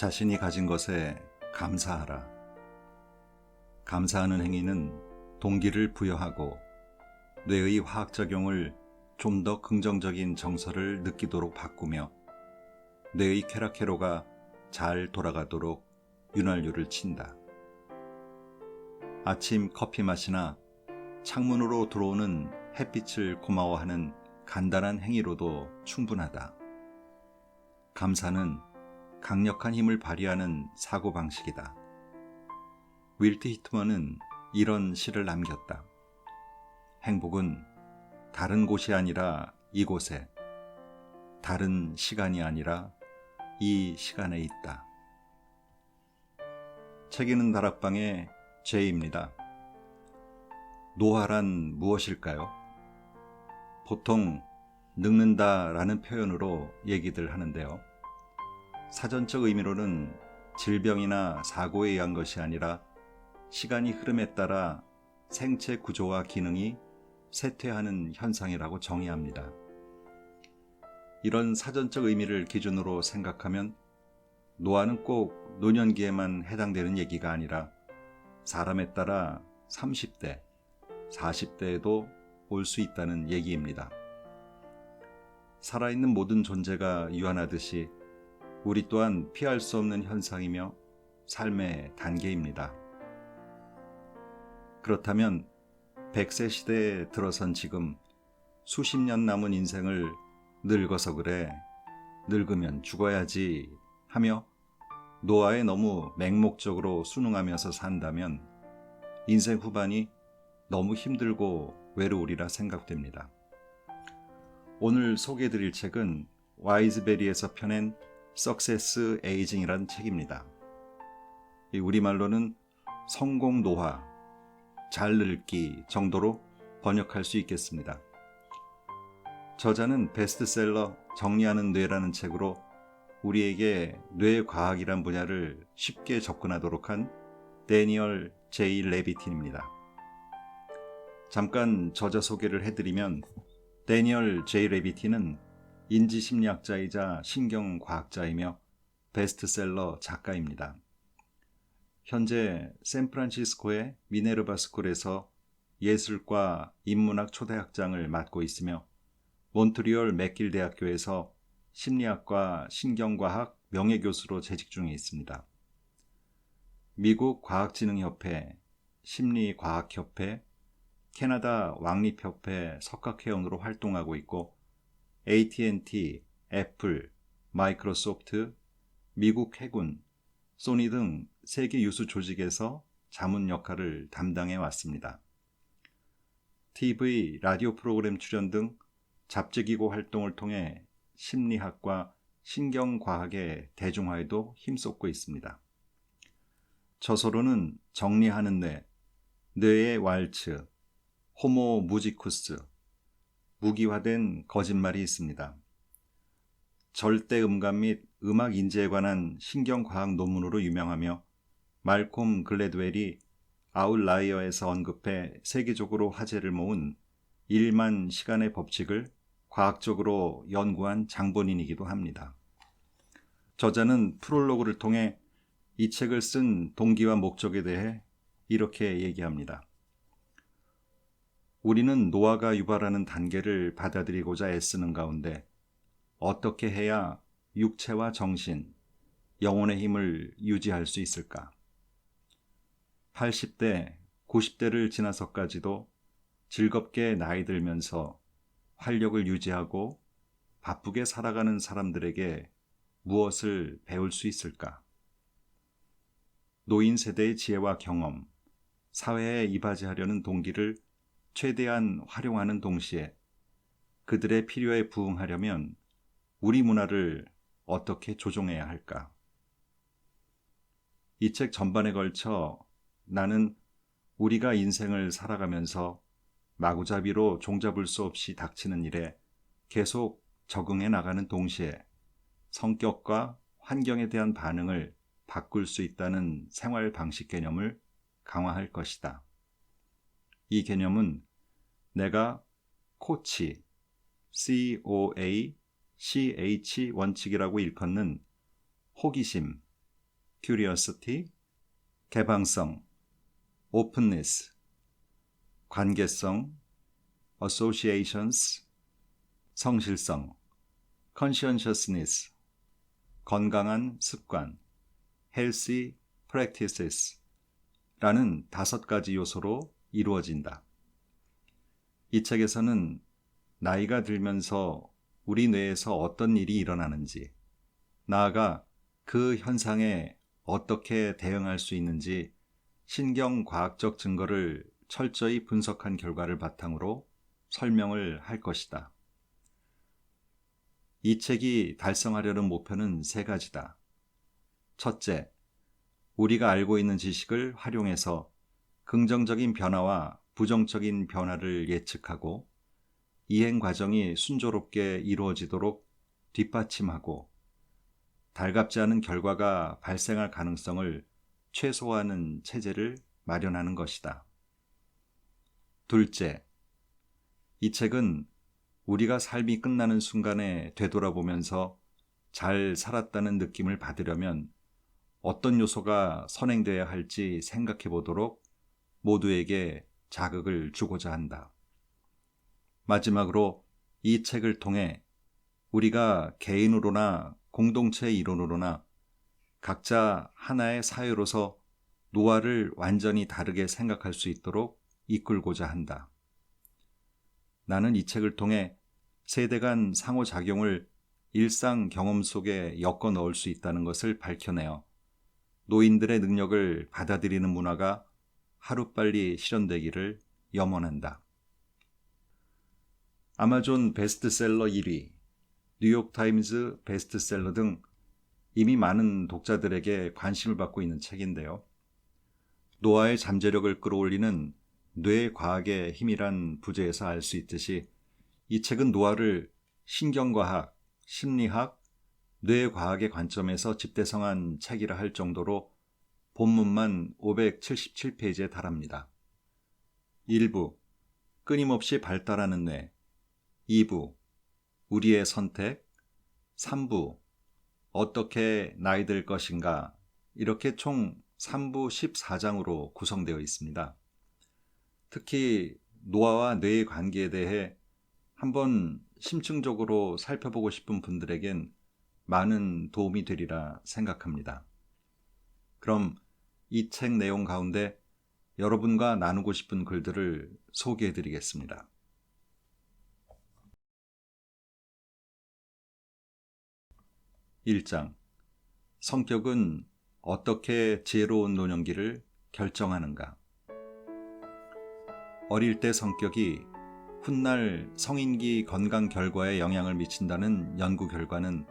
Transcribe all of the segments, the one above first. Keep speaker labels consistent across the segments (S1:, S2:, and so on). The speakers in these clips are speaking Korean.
S1: 자신이 가진 것에 감사하라. 감사하는 행위는 동기를 부여하고 뇌의 화학작용을 좀 더 긍정적인 정서를 느끼도록 바꾸며 뇌의 쾌락회로가 잘 돌아가도록 윤활유를 친다. 아침 커피 맛이나 창문으로 들어오는 햇빛을 고마워하는 간단한 행위로도 충분하다. 감사는 강력한 힘을 발휘하는 사고방식이다. 윌트 히트먼은 이런 시를 남겼다. 행복은 다른 곳이 아니라 이곳에, 다른 시간이 아니라 이 시간에 있다. 책 읽는 다락방의 제이입니다. 노화란 무엇일까요? 보통 늙는다라는 표현으로 얘기들 하는데요. 사전적 의미로는 질병이나 사고에 의한 것이 아니라 시간이 흐름에 따라 생체 구조와 기능이 쇠퇴하는 현상이라고 정의합니다. 이런 사전적 의미를 기준으로 생각하면 노화는 꼭 노년기에만 해당되는 얘기가 아니라 사람에 따라 30대, 40대에도 올 수 있다는 얘기입니다. 살아있는 모든 존재가 유한하듯이 우리 또한 피할 수 없는 현상이며 삶의 단계입니다. 그렇다면 100세 시대에 들어선 지금 수십 년 남은 인생을 늙어서 그래, 늙으면 죽어야지 하며 노화에 너무 맹목적으로 순응하면서 산다면 인생 후반이 너무 힘들고 외로우리라 생각됩니다. 오늘 소개해드릴 책은 와이즈베리에서 펴낸 석세스 에이징이라는 책입니다. 우리말로는 성공 노화, 잘 늙기 정도로 번역할 수 있겠습니다. 저자는 베스트셀러 정리하는 뇌라는 책으로 우리에게 뇌과학이란 분야를 쉽게 접근하도록 한 데니얼 제이 레비틴입니다. 잠깐 저자 소개를 해드리면 데니얼 제이 레비틴은 인지심리학자이자 신경과학자이며 베스트셀러 작가입니다. 현재 샌프란시스코의 미네르바 스쿨에서 예술과 인문학 초대학장을 맡고 있으며 몬트리올 맥길 대학교에서 심리학과 신경과학 명예교수로 재직 중에 있습니다. 미국 과학진흥협회, 심리과학협회, 캐나다 왕립협회 석학회원으로 활동하고 있고 AT&T, 애플, 마이크로소프트, 미국 해군, 소니 등 세계 유수 조직에서 자문 역할을 담당해 왔습니다. TV, 라디오 프로그램 출연 등 잡지기고 활동을 통해 심리학과 신경과학의 대중화에도 힘쏟고 있습니다. 저서로는 정리하는 뇌, 뇌의 왈츠, 호모 무지쿠스, 무기화된 거짓말이 있습니다. 절대 음감 및 음악 인지에 관한 신경과학 논문으로 유명하며 말콤 글래드웰이 아웃라이어에서 언급해 세계적으로 화제를 모은 1만 시간의 법칙을 과학적으로 연구한 장본인이기도 합니다. 저자는 프롤로그를 통해 이 책을 쓴 동기와 목적에 대해 이렇게 얘기합니다. 우리는 노화가 유발하는 단계를 받아들이고자 애쓰는 가운데 어떻게 해야 육체와 정신, 영혼의 힘을 유지할 수 있을까? 80대, 90대를 지나서까지도 즐겁게 나이 들면서 활력을 유지하고 바쁘게 살아가는 사람들에게 무엇을 배울 수 있을까? 노인 세대의 지혜와 경험, 사회에 이바지하려는 동기를 최대한 활용하는 동시에 그들의 필요에 부응하려면 우리 문화를 어떻게 조종해야 할까? 이 책 전반에 걸쳐 나는 우리가 인생을 살아가면서 마구잡이로 종잡을 수 없이 닥치는 일에 계속 적응해 나가는 동시에 성격과 환경에 대한 반응을 바꿀 수 있다는 생활 방식 개념을 강화할 것이다. 이 개념은 내가 코치, COACH 원칙이라고 일컫는 호기심, curiosity, 개방성, openness, 관계성, associations, 성실성, conscientiousness, 건강한 습관, healthy practices 라는 5가지 요소로 이루어진다. 이 책에서는 나이가 들면서 우리 뇌에서 어떤 일이 일어나는지, 나아가 그 현상에 어떻게 대응할 수 있는지 신경과학적 증거를 철저히 분석한 결과를 바탕으로 설명을 할 것이다. 이 책이 달성하려는 목표는 3가지다. 첫째, 우리가 알고 있는 지식을 활용해서 긍정적인 변화와 부정적인 변화를 예측하고 이행 과정이 순조롭게 이루어지도록 뒷받침하고 달갑지 않은 결과가 발생할 가능성을 최소화하는 체제를 마련하는 것이다. 둘째, 이 책은 우리가 삶이 끝나는 순간에 되돌아보면서 잘 살았다는 느낌을 받으려면 어떤 요소가 선행돼야 할지 생각해 보도록 모두에게 자극을 주고자 한다. 마지막으로 이 책을 통해 우리가 개인으로나 공동체 이론으로나 각자 하나의 사회로서 노화를 완전히 다르게 생각할 수 있도록 이끌고자 한다. 나는 이 책을 통해 세대 간 상호작용을 일상 경험 속에 엮어 넣을 수 있다는 것을 밝혀내어 노인들의 능력을 받아들이는 문화가 하루빨리 실현되기를 염원한다. 아마존 베스트셀러 1위, 뉴욕타임즈 베스트셀러 등 이미 많은 독자들에게 관심을 받고 있는 책인데요. 노화의 잠재력을 끌어올리는 뇌과학의 힘이란 부제에서 알 수 있듯이 이 책은 노화를 신경과학, 심리학, 뇌과학의 관점에서 집대성한 책이라 할 정도로 본문만 577페이지에 달합니다. 1부, 끊임없이 발달하는 뇌, 2부, 우리의 선택, 3부, 어떻게 나이 들 것인가, 이렇게 총 3부 14장으로 구성되어 있습니다. 특히 노화와 뇌의 관계에 대해 한번 심층적으로 살펴보고 싶은 분들에겐 많은 도움이 되리라 생각합니다. 그럼 이 책 내용 가운데 여러분과 나누고 싶은 글들을 소개해 드리겠습니다. 1장, 성격은 어떻게 지혜로운 노년기를 결정하는가? 어릴 때 성격이 훗날 성인기 건강 결과에 영향을 미친다는 연구 결과는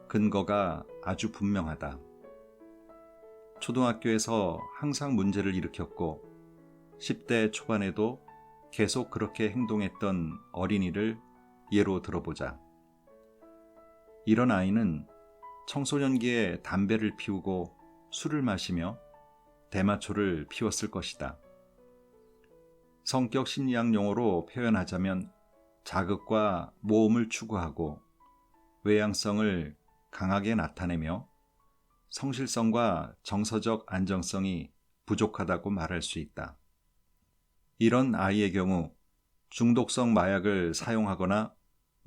S1: 근거가 아주 분명하다. 초등학교에서 항상 문제를 일으켰고 10대 초반에도 계속 그렇게 행동했던 어린이를 예로 들어보자. 이런 아이는 청소년기에 담배를 피우고 술을 마시며 대마초를 피웠을 것이다. 성격 심리학 용어로 표현하자면 자극과 모험을 추구하고 외향성을 강하게 나타내며 성실성과 정서적 안정성이 부족하다고 말할 수 있다. 이런 아이의 경우 중독성 마약을 사용하거나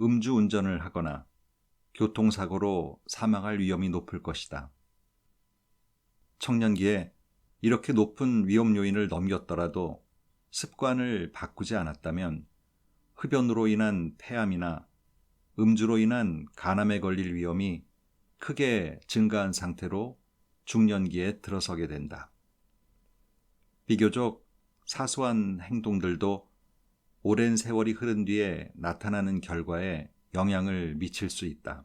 S1: 음주운전을 하거나 교통사고로 사망할 위험이 높을 것이다. 청년기에 이렇게 높은 위험 요인을 넘겼더라도 습관을 바꾸지 않았다면 흡연으로 인한 폐암이나 음주로 인한 간암에 걸릴 위험이 크게 증가한 상태로 중년기에 들어서게 된다. 비교적 사소한 행동들도 오랜 세월이 흐른 뒤에 나타나는 결과에 영향을 미칠 수 있다.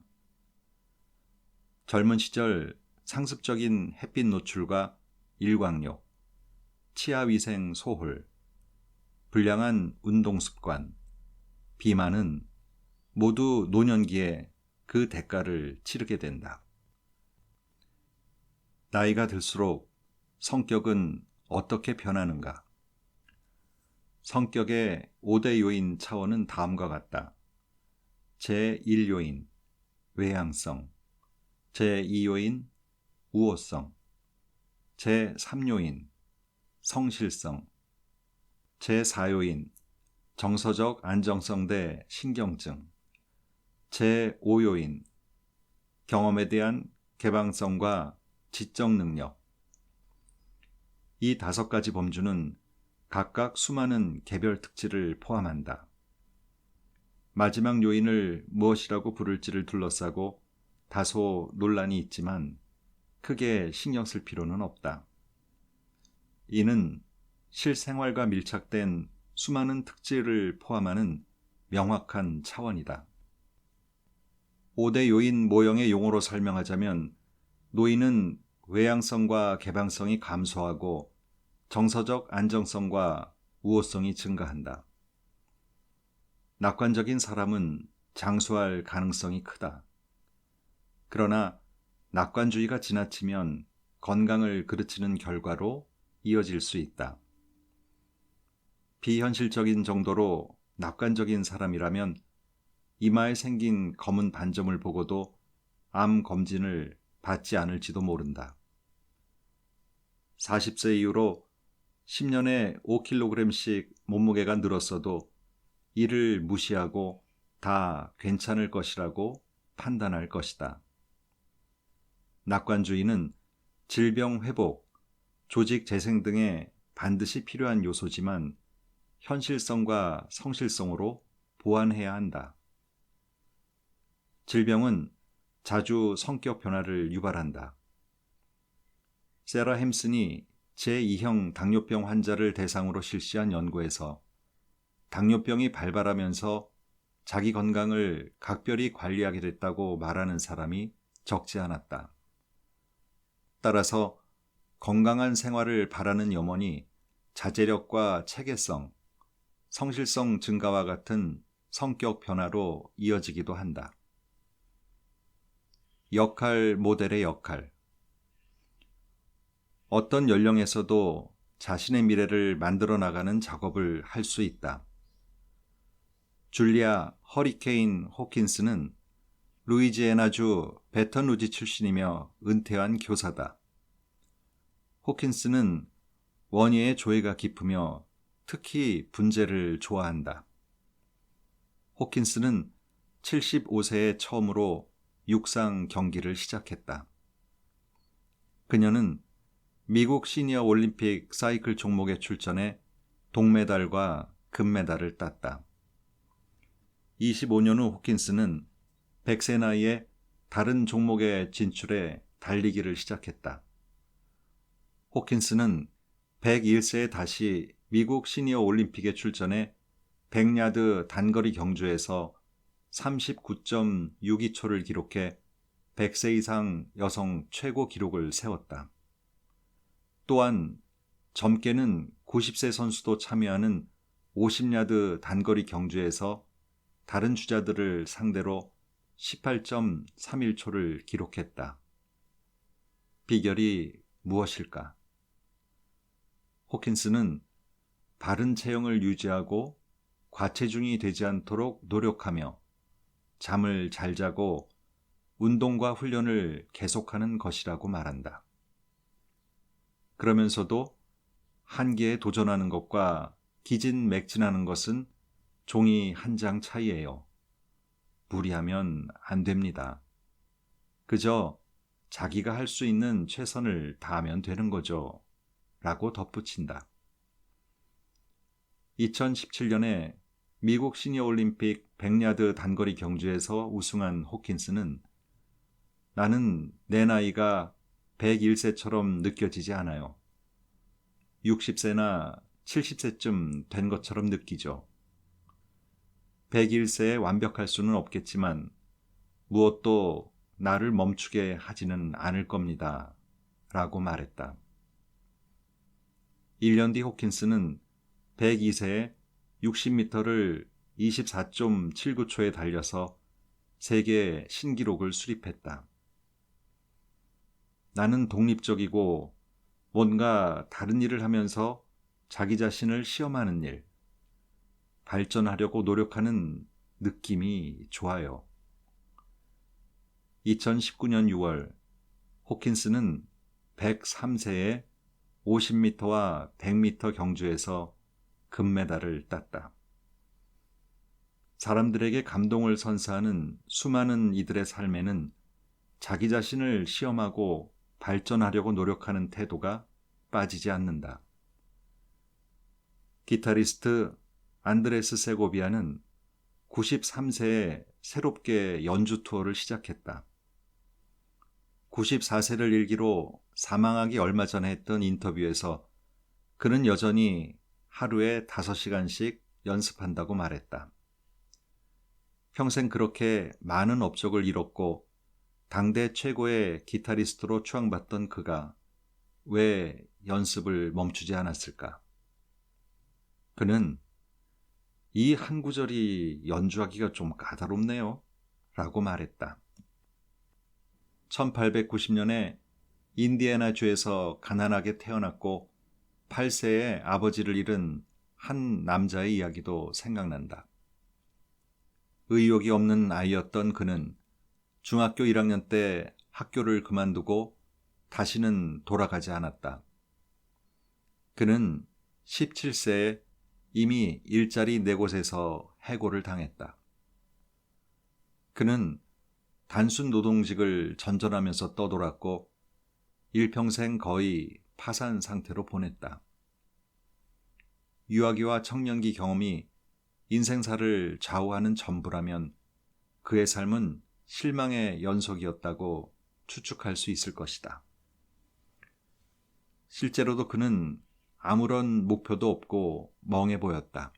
S1: 젊은 시절 상습적인 햇빛 노출과 일광욕, 치아위생 소홀, 불량한 운동습관, 비만은 모두 노년기에 그 대가를 치르게 된다. 나이가 들수록 성격은 어떻게 변하는가? 성격의 5대 요인 차원은 다음과 같다. 제1요인, 외향성, 제2요인, 우호성, 제3요인 성실성, 제4요인 정서적 안정성 대 신경증, 제5요인 경험에 대한 개방성과 지적 능력. 이 5가지 범주는 각각 수많은 개별 특질을 포함한다. 마지막 요인을 무엇이라고 부를지를 둘러싸고 다소 논란이 있지만 크게 신경 쓸 필요는 없다. 이는 실생활과 밀착된 수많은 특질을 포함하는 명확한 차원이다. 5대 요인 모형의 용어로 설명하자면 노인은 외향성과 개방성이 감소하고 정서적 안정성과 우호성이 증가한다. 낙관적인 사람은 장수할 가능성이 크다. 그러나 낙관주의가 지나치면 건강을 그르치는 결과로 이어질 수 있다. 비현실적인 정도로 낙관적인 사람이라면 이마에 생긴 검은 반점을 보고도 암 검진을 받지 않을지도 모른다. 40세 이후로 10년에 5kg씩 몸무게가 늘었어도 이를 무시하고 다 괜찮을 것이라고 판단할 것이다. 낙관주의는 질병 회복, 조직 재생 등에 반드시 필요한 요소지만 현실성과 성실성으로 보완해야 한다. 질병은 자주 성격 변화를 유발한다. 세라 햄슨이 제2형 당뇨병 환자를 대상으로 실시한 연구에서 당뇨병이 발발하면서 자기 건강을 각별히 관리하게 됐다고 말하는 사람이 적지 않았다. 따라서 건강한 생활을 바라는 염원이 자제력과 체계성, 성실성 증가와 같은 성격 변화로 이어지기도 한다. 역할 모델의 역할. 어떤 연령에서도 자신의 미래를 만들어 나가는 작업을 할 수 있다. 줄리아 허리케인 호킨스는 루이지애나주 베턴루지 출신이며 은퇴한 교사다. 호킨스는 원예의 조예가 깊으며 특히 분재를 좋아한다. 호킨스는 75세에 처음으로 육상 경기를 시작했다. 그녀는 미국 시니어 올림픽 사이클 종목에 출전해 동메달과 금메달을 땄다. 25년 후 호킨스는 100세 나이에 다른 종목에 진출해 달리기를 시작했다. 호킨스는 101세에 다시 미국 시니어 올림픽에 출전해 100야드 단거리 경주에서 39.62초를 기록해 100세 이상 여성 최고 기록을 세웠다. 또한 젊게는 90세 선수도 참여하는 50야드 단거리 경주에서 다른 주자들을 상대로 18.31초를 기록했다. 비결이 무엇일까? 호킨스는 바른 체형을 유지하고 과체중이 되지 않도록 노력하며 잠을 잘 자고 운동과 훈련을 계속하는 것이라고 말한다. 그러면서도 한계에 도전하는 것과 기진맥진하는 것은 종이 한 장 차이예요. 무리하면 안 됩니다. 그저 자기가 할 수 있는 최선을 다하면 되는 거죠. 라고 덧붙인다. 2017년에 미국 시니어 올림픽 100야드 단거리 경주에서 우승한 호킨스는 나는 내 나이가 101세처럼 느껴지지 않아요. 60세나 70세쯤 된 것처럼 느끼죠. 101세에 완벽할 수는 없겠지만 무엇도 나를 멈추게 하지는 않을 겁니다. 라고 말했다. 1년 뒤 호킨스는 102세에 60m를 24.79초에 달려서 세계 신기록을 수립했다. 나는 독립적이고 뭔가 다른 일을 하면서 자기 자신을 시험하는 일, 발전하려고 노력하는 느낌이 좋아요. 2019년 6월 호킨스는 103세에 50m와 100m 경주에서 금메달을 땄다. 사람들에게 감동을 선사하는 수많은 이들의 삶에는 자기 자신을 시험하고 발전하려고 노력하는 태도가 빠지지 않는다. 기타리스트 안드레스 세고비아는 93세에 새롭게 연주 투어를 시작했다. 94세를 일기로 사망하기 얼마 전에 했던 인터뷰에서 그는 여전히 하루에 5시간씩 연습한다고 말했다. 평생 그렇게 많은 업적을 이뤘고 당대 최고의 기타리스트로 추앙받던 그가 왜 연습을 멈추지 않았을까? 그는 이 한 구절이 연주하기가 좀 까다롭네요 라고 말했다. 1890년에 인디애나주에서 가난하게 태어났고 8세에 아버지를 잃은 한 남자의 이야기도 생각난다. 의욕이 없는 아이였던 그는 중학교 1학년 때 학교를 그만두고 다시는 돌아가지 않았다. 그는 17세에 이미 일자리 4곳에서 해고를 당했다. 그는 단순 노동직을 전전하면서 떠돌았고 일평생 거의 파산 상태로 보냈다. 유아기와 청년기 경험이 인생사를 좌우하는 전부라면 그의 삶은 실망의 연속이었다고 추측할 수 있을 것이다. 실제로도 그는 아무런 목표도 없고 멍해 보였다.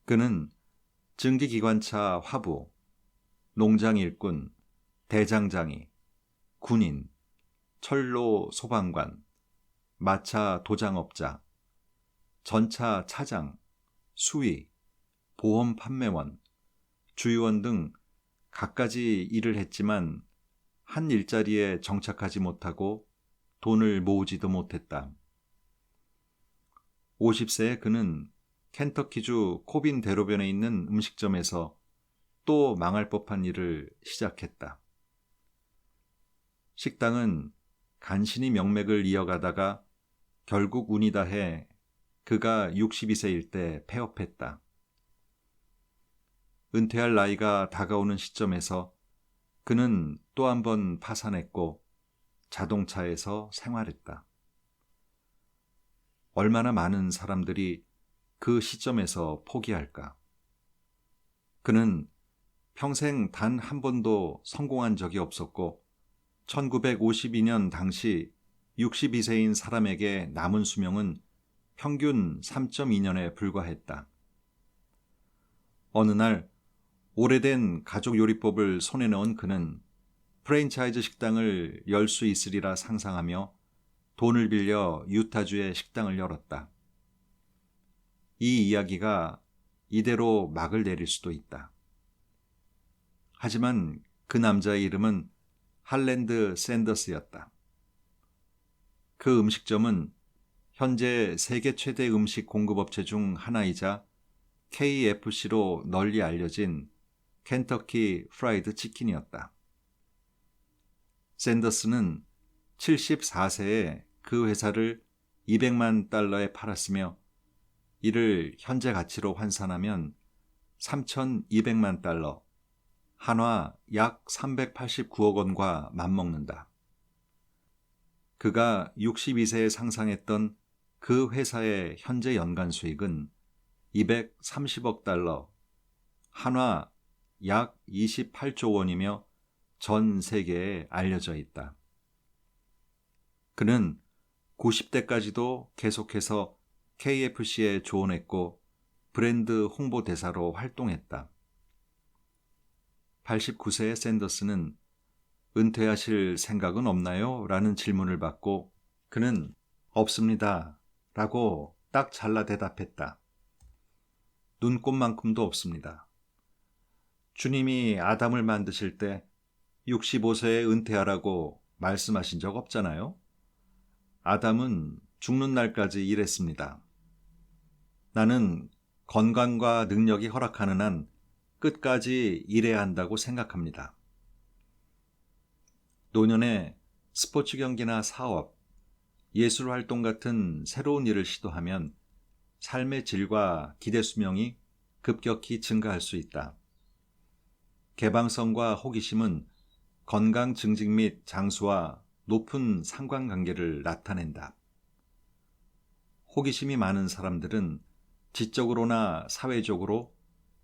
S1: 그는 증기기관차 화부, 농장 일꾼, 대장장이, 군인, 철로 소방관, 마차 도장업자, 전차 차장, 수위, 보험 판매원, 주유원 등 갖가지 일을 했지만 한 일자리에 정착하지 못하고 돈을 모으지도 못했다. 50세에 그는 켄터키주 코빈 대로변에 있는 음식점에서 또 망할 법한 일을 시작했다. 식당은 간신히 명맥을 이어가다가 결국 운이 다해 그가 62세일 때 폐업했다. 은퇴할 나이가 다가오는 시점에서 그는 또 한 번 파산했고 자동차에서 생활했다. 얼마나 많은 사람들이 그 시점에서 포기할까? 그는 평생 단 한 번도 성공한 적이 없었고 1952년 당시 62세인 사람에게 남은 수명은 평균 3.2년에 불과했다. 어느 날 오래된 가족 요리법을 손에 넣은 그는 프랜차이즈 식당을 열 수 있으리라 상상하며 돈을 빌려 유타주에 식당을 열었다. 이 이야기가 이대로 막을 내릴 수도 있다. 하지만 그 남자의 이름은 할랜드 샌더스였다. 그 음식점은 현재 세계 최대 음식 공급업체 중 하나이자 KFC로 널리 알려진 켄터키 프라이드 치킨이었다. 샌더스는 74세에 그 회사를 200만 달러에 팔았으며 이를 현재 가치로 환산하면 3,200만 달러, 한화 약 389억 원과 맞먹는다. 그가 62세에 상상했던 그 회사의 현재 연간 수익은 230억 달러, 한화 약 28조 원이며 전 세계에 알려져 있다. 그는 90대까지도 계속해서 KFC에 조언했고 브랜드 홍보대사로 활동했다. 89세의 샌더스는 은퇴하실 생각은 없나요? 라는 질문을 받고 그는 없습니다. 라고 딱 잘라 대답했다. 눈꼽만큼도 없습니다. 주님이 아담을 만드실 때 65세에 은퇴하라고 말씀하신 적 없잖아요. 아담은 죽는 날까지 일했습니다. 나는 건강과 능력이 허락하는 한 끝까지 일해야 한다고 생각합니다. 노년에 스포츠 경기나 사업, 예술 활동 같은 새로운 일을 시도하면 삶의 질과 기대 수명이 급격히 증가할 수 있다. 개방성과 호기심은 건강 증진 및 장수와 높은 상관관계를 나타낸다. 호기심이 많은 사람들은 지적으로나 사회적으로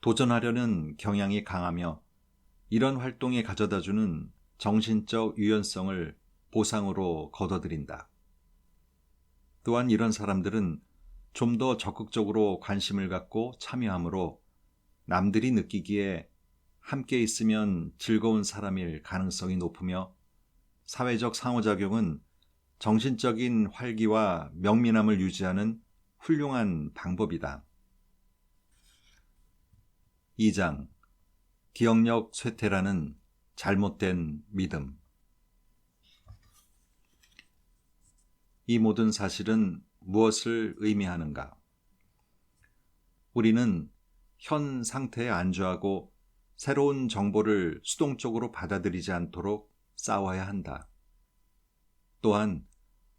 S1: 도전하려는 경향이 강하며 이런 활동이 가져다주는 정신적 유연성을 보상으로 거둬들인다. 또한 이런 사람들은 좀 더 적극적으로 관심을 갖고 참여하므로 남들이 느끼기에 함께 있으면 즐거운 사람일 가능성이 높으며 사회적 상호작용은 정신적인 활기와 명민함을 유지하는 훌륭한 방법이다. 2장 기억력 쇠퇴라는 잘못된 믿음. 이 모든 사실은 무엇을 의미하는가? 우리는 현 상태에 안주하고 새로운 정보를 수동적으로 받아들이지 않도록 싸워야 한다. 또한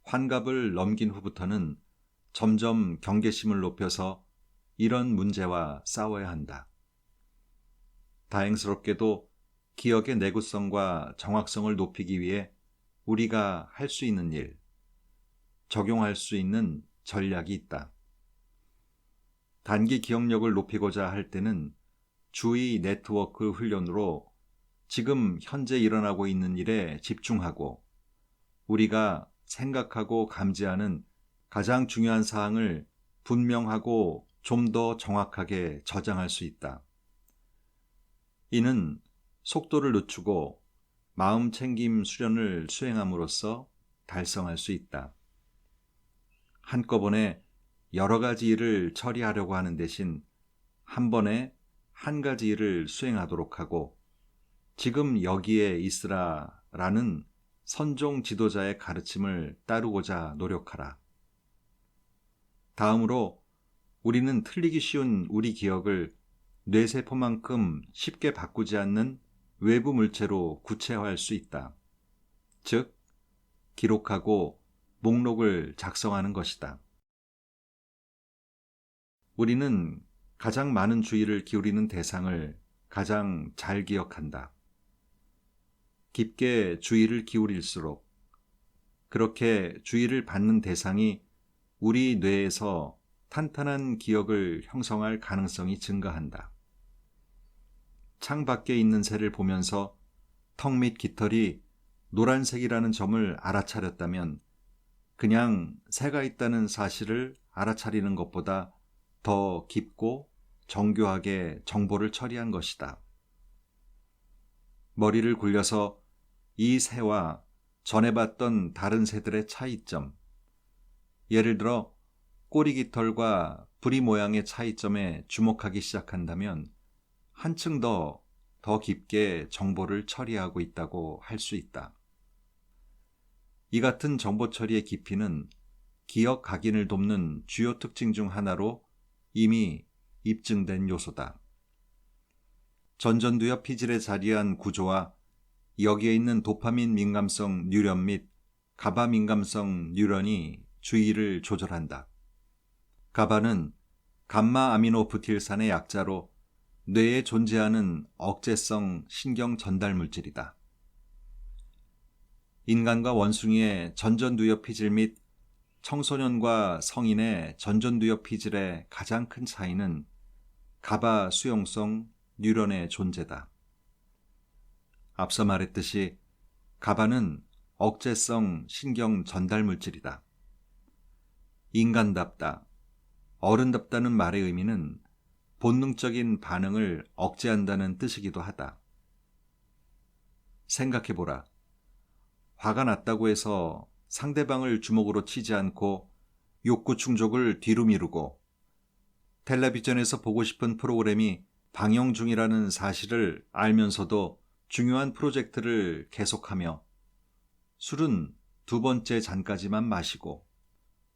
S1: 환갑을 넘긴 후부터는 점점 경계심을 높여서 이런 문제와 싸워야 한다. 다행스럽게도 기억의 내구성과 정확성을 높이기 위해 우리가 할 수 있는 일, 적용할 수 있는 전략이 있다. 단기 기억력을 높이고자 할 때는 주의 네트워크 훈련으로 지금 현재 일어나고 있는 일에 집중하고 우리가 생각하고 감지하는 가장 중요한 사항을 분명하고 좀 더 정확하게 저장할 수 있다. 이는 속도를 늦추고 마음 챙김 수련을 수행함으로써 달성할 수 있다. 한꺼번에 여러 가지 일을 처리하려고 하는 대신 한 번에 한 가지 일을 수행하도록 하고 지금 여기에 있으라 라는 선종 지도자의 가르침을 따르고자 노력하라. 다음으로 우리는 틀리기 쉬운 우리 기억을 뇌세포만큼 쉽게 바꾸지 않는 외부 물체로 구체화할 수 있다. 즉, 기록하고 목록을 작성하는 것이다. 우리는 가장 많은 주의를 기울이는 대상을 가장 잘 기억한다. 깊게 주의를 기울일수록 그렇게 주의를 받는 대상이 우리 뇌에서 탄탄한 기억을 형성할 가능성이 증가한다. 창 밖에 있는 새를 보면서 턱 및 깃털이 노란색이라는 점을 알아차렸다면 그냥 새가 있다는 사실을 알아차리는 것보다 더 깊고 정교하게 정보를 처리한 것이다. 머리를 굴려서 이 새와 전에 봤던 다른 새들의 차이점, 예를 들어 꼬리 깃털과 부리 모양의 차이점에 주목하기 시작한다면 한층 더 깊게 정보를 처리하고 있다고 할 수 있다. 이 같은 정보 처리의 깊이는 기억 각인을 돕는 주요 특징 중 하나로 이미 입증된 요소다. 전전두엽 피질에 자리한 구조와 여기에 있는 도파민 민감성 뉴런 및 가바 민감성 뉴런이 주의를 조절한다. 가바는 감마 아미노 부틸산의 약자로 뇌에 존재하는 억제성 신경 전달 물질이다. 인간과 원숭이의 전전두엽 피질 및 청소년과 성인의 전전두엽 피질의 가장 큰 차이는 가바 수용성 뉴런의 존재다. 앞서 말했듯이 가바는 억제성 신경 전달 물질이다. 인간답다, 어른답다는 말의 의미는 본능적인 반응을 억제한다는 뜻이기도 하다. 생각해보라. 화가 났다고 해서 상대방을 주먹으로 치지 않고 욕구 충족을 뒤로 미루고 텔레비전에서 보고 싶은 프로그램이 방영 중이라는 사실을 알면서도 중요한 프로젝트를 계속하며 술은 두 번째 잔까지만 마시고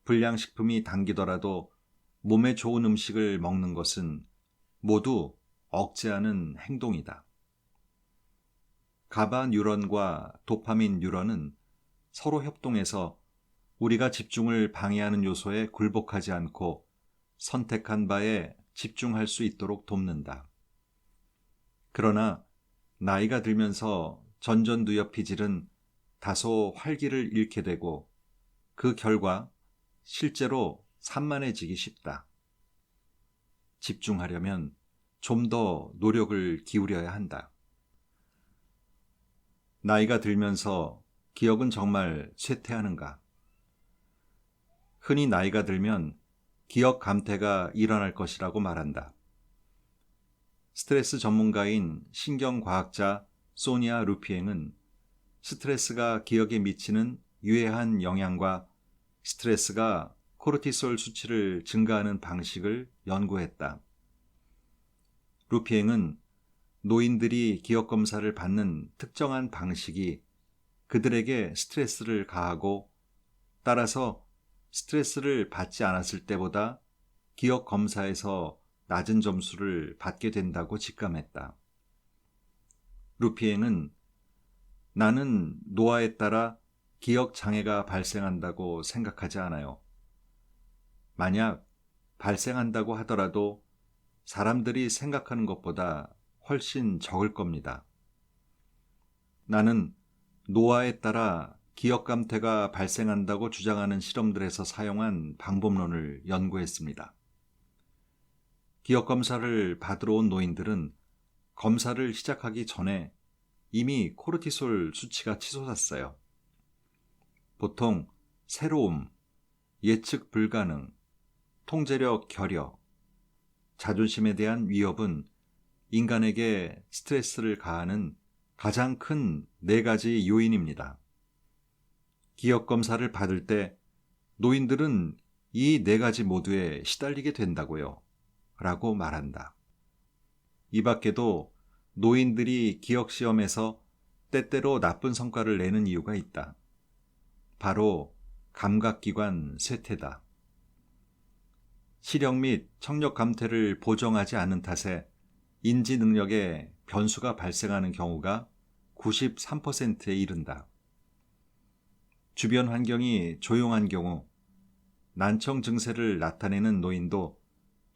S1: 불량식품이 당기더라도 몸에 좋은 음식을 먹는 것은 모두 억제하는 행동이다. 가바 뉴런과 도파민 뉴런은 서로 협동해서 우리가 집중을 방해하는 요소에 굴복하지 않고 선택한 바에 집중할 수 있도록 돕는다. 그러나 나이가 들면서 전전두엽 피질은 다소 활기를 잃게 되고 그 결과 실제로 산만해지기 쉽다. 집중하려면 좀 더 노력을 기울여야 한다. 나이가 들면서 기억은 정말 쇠퇴하는가? 흔히 나이가 들면 기억 감퇴가 일어날 것이라고 말한다. 스트레스 전문가인 신경과학자 소니아 루피eng은 스트레스가 기억에 미치는 유해한 영향과 스트레스가 코르티솔 수치를 증가하는 방식을 연구했다. 루피eng은 노인들이 기억 검사를 받는 특정한 방식이 그들에게 스트레스를 가하고 따라서 스트레스를 받지 않았을 때보다 기억 검사에서 낮은 점수를 받게 된다고 직감했다. 루피eng은 나는 노화에 따라 기억 장애가 발생한다고 생각하지 않아요. 만약 발생한다고 하더라도 사람들이 생각하는 것보다 훨씬 적을 겁니다. 나는 노화에 따라 기억 감퇴가 발생한다고 주장하는 실험들에서 사용한 방법론을 연구했습니다. 기억 검사를 받으러 온 노인들은 검사를 시작하기 전에 이미 코르티솔 수치가 치솟았어요. 보통 새로움, 예측 불가능, 통제력 결여, 자존심에 대한 위협은 인간에게 스트레스를 가하는 가장 큰 4가지 요인입니다. 기억 검사를 받을 때 노인들은 이 4가지 모두에 시달리게 된다고요. 라고 말한다. 이 밖에도 노인들이 기억 시험에서 때때로 나쁜 성과를 내는 이유가 있다. 바로 감각기관 쇠퇴다. 시력 및 청력 감퇴를 보정하지 않는 탓에 인지 능력에 변수가 발생하는 경우가 93%에 이른다. 주변 환경이 조용한 경우 난청 증세를 나타내는 노인도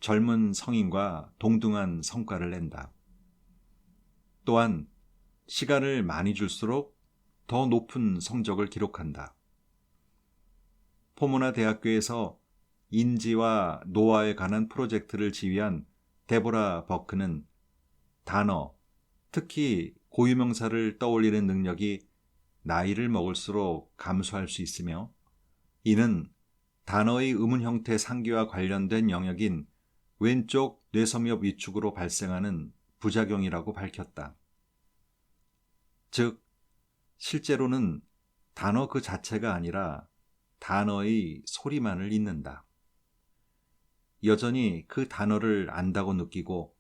S1: 젊은 성인과 동등한 성과를 낸다. 또한 시간을 많이 줄수록 더 높은 성적을 기록한다. 포모나 대학교에서 인지와 노화에 관한 프로젝트를 지휘한 데보라 버크는 단어, 특히 고유명사를 떠올리는 능력이 나이를 먹을수록 감소할 수 있으며 이는 단어의 음운 형태 상기와 관련된 영역인 왼쪽 뇌섬엽 위축으로 발생하는 부작용이라고 밝혔다. 즉, 실제로는 단어 그 자체가 아니라 단어의 소리만을 잊는다. 여전히 그 단어를 안다고 느끼고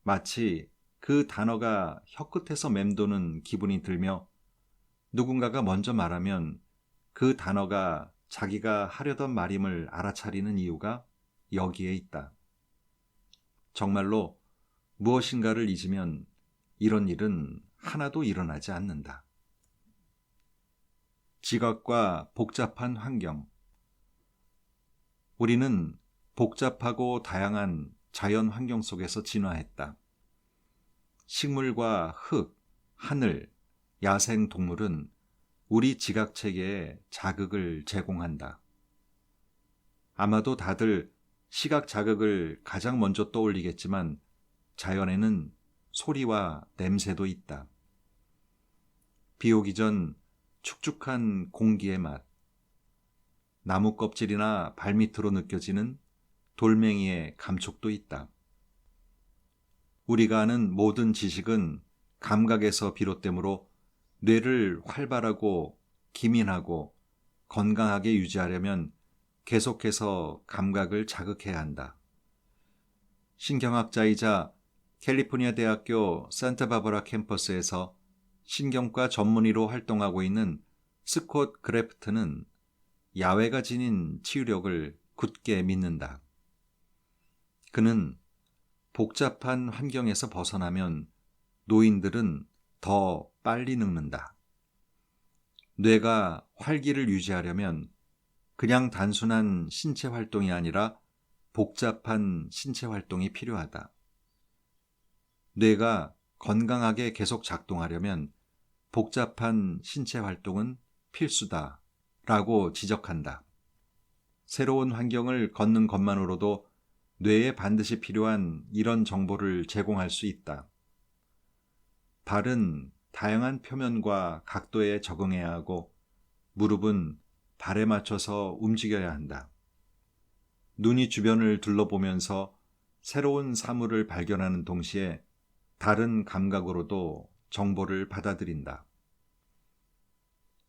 S1: 마치 그 단어가 혀끝에서 맴도는 기분이 들며 누군가가 먼저 말하면 그 단어가 자기가 하려던 말임을 알아차리는 이유가 여기에 있다. 정말로 무엇인가를 잊으면 이런 일은 하나도 일어나지 않는다. 지각과 복잡한 환경. 우리는 복잡하고 다양한 자연 환경 속에서 진화했다. 식물과 흙, 하늘, 야생 동물은 우리 지각 체계에 자극을 제공한다. 아마도 다들 시각 자극을 가장 먼저 떠올리겠지만 자연에는 소리와 냄새도 있다. 비 오기 전 축축한 공기의 맛, 나무 껍질이나 발밑으로 느껴지는 돌멩이의 감촉도 있다. 우리가 아는 모든 지식은 감각에서 비롯되므로 뇌를 활발하고 기민하고 건강하게 유지하려면 계속해서 감각을 자극해야 한다. 신경학자이자 캘리포니아 대학교 산타바바라 캠퍼스에서 신경과 전문의로 활동하고 있는 스콧 그래프트는 야외가 지닌 치유력을 굳게 믿는다. 그는 복잡한 환경에서 벗어나면 노인들은 더 빨리 늙는다. 뇌가 활기를 유지하려면 그냥 단순한 신체 활동이 아니라 복잡한 신체 활동이 필요하다. 뇌가 건강하게 계속 작동하려면 복잡한 신체 활동은 필수다 라고 지적한다. 새로운 환경을 걷는 것만으로도 뇌에 반드시 필요한 이런 정보를 제공할 수 있다. 발은 다양한 표면과 각도에 적응해야 하고 무릎은 발에 맞춰서 움직여야 한다. 눈이 주변을 둘러보면서 새로운 사물을 발견하는 동시에 다른 감각으로도 정보를 받아들인다.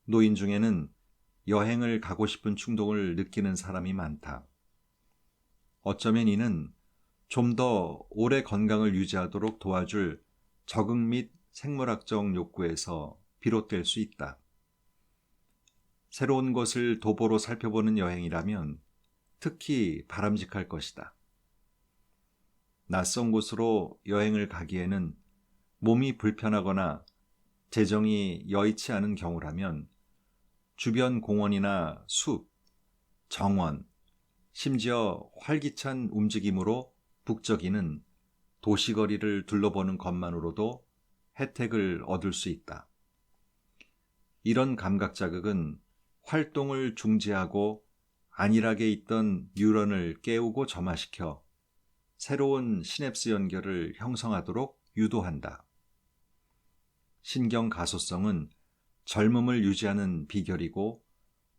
S1: 노인 중에는 여행을 가고 싶은 충동을 느끼는 사람이 많다. 어쩌면 이는 좀 더 오래 건강을 유지하도록 도와줄 적응 및 생물학적 욕구에서 비롯될 수 있다. 새로운 곳을 도보로 살펴보는 여행이라면 특히 바람직할 것이다. 낯선 곳으로 여행을 가기에는 몸이 불편하거나 재정이 여의치 않은 경우라면 주변 공원이나 숲, 정원, 심지어 활기찬 움직임으로 북적이는 도시거리를 둘러보는 것만으로도 혜택을 얻을 수 있다. 이런 감각 자극은 활동을 중지하고 안일하게 있던 뉴런을 깨우고 점화시켜 새로운 시냅스 연결을 형성하도록 유도한다. 신경 가소성은 젊음을 유지하는 비결이고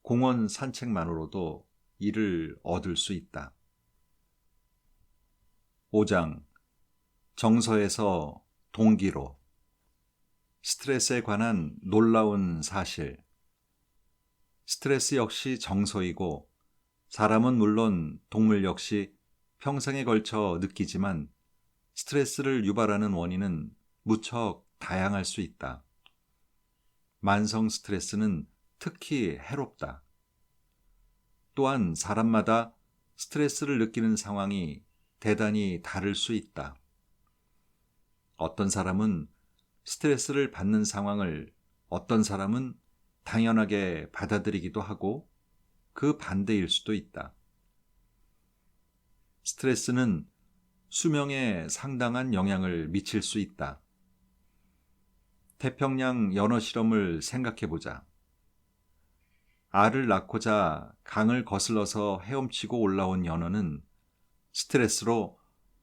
S1: 공원 산책만으로도 이를 얻을 수 있다. 5장 정서에서 동기로 스트레스에 관한 놀라운 사실. 스트레스 역시 정서이고 사람은 물론 동물 역시 평생에 걸쳐 느끼지만 스트레스를 유발하는 원인은 무척 다양할 수 있다. 만성 스트레스는 특히 해롭다. 또한 사람마다 스트레스를 느끼는 상황이 대단히 다를 수 있다. 어떤 사람은 스트레스를 받는 상황을 어떤 사람은 당연하게 받아들이기도 하고 그 반대일 수도 있다. 스트레스는 수명에 상당한 영향을 미칠 수 있다. 태평양 연어 실험을 생각해보자. 알을 낳고자 강을 거슬러서 헤엄치고 올라온 연어는 스트레스로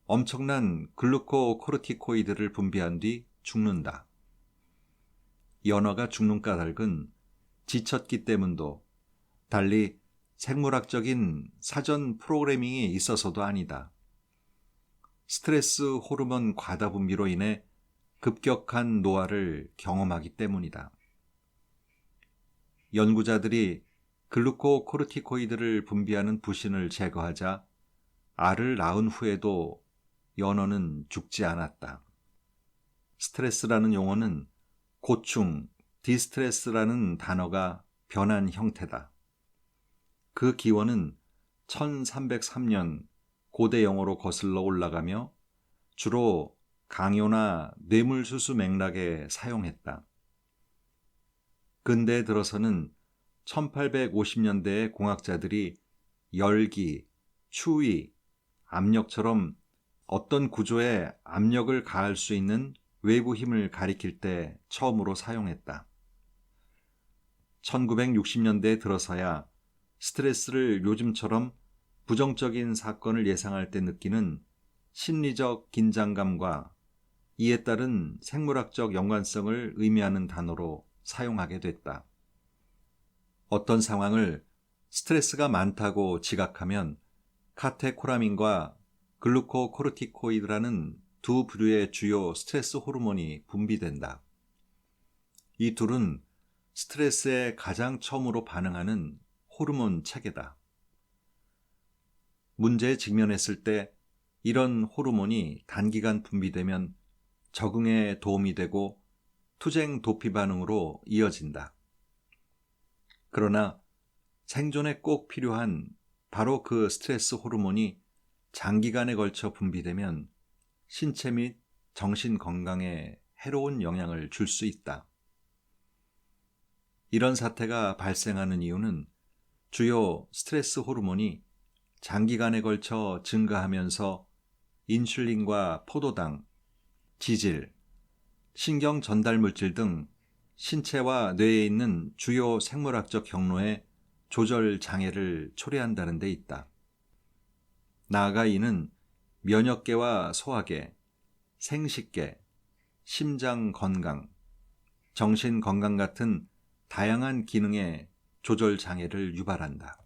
S1: 엄청난 글루코코르티코이드를 분비한 뒤 죽는다. 연어가 죽는 까닭은 지쳤기 때문도 달리 생물학적인 사전 프로그래밍이 있어서도 아니다. 스트레스 호르몬 과다 분비로 인해 급격한 노화를 경험하기 때문이다. 연구자들이 글루코코르티코이드를 분비하는 부신을 제거하자 알을 낳은 후에도 연어는 죽지 않았다. 스트레스라는 용어는 고충, 디스트레스라는 단어가 변한 형태다. 그 기원은 1303년 고대 영어로 거슬러 올라가며 주로 강요나 뇌물수수 맥락에 사용했다. 근대에 들어서는 1850년대의 공학자들이 열기, 추위, 압력처럼 어떤 구조에 압력을 가할 수 있는 외부 힘을 가리킬 때 처음으로 사용했다. 1960년대에 들어서야 스트레스를 요즘처럼 부정적인 사건을 예상할 때 느끼는 심리적 긴장감과 이에 따른 생물학적 연관성을 의미하는 단어로 사용하게 됐다. 어떤 상황을 스트레스가 많다고 지각하면 카테코라민과 글루코코르티코이드라는 두 부류의 주요 스트레스 호르몬이 분비된다. 이 둘은 스트레스에 가장 처음으로 반응하는 호르몬 체계다. 문제에 직면했을 때 이런 호르몬이 단기간 분비되면 적응에 도움이 되고 투쟁 도피 반응으로 이어진다. 그러나 생존에 꼭 필요한 바로 그 스트레스 호르몬이 장기간에 걸쳐 분비되면 신체 및 정신 건강에 해로운 영향을 줄 수 있다. 이런 사태가 발생하는 이유는 주요 스트레스 호르몬이 장기간에 걸쳐 증가하면서 인슐린과 포도당, 지질, 신경 전달 물질 등 신체와 뇌에 있는 주요 생물학적 경로에 조절 장애를 초래한다는 데 있다. 나아가 이는 면역계와 소화계, 생식계, 심장 건강, 정신 건강 같은 다양한 기능의 조절 장애를 유발한다.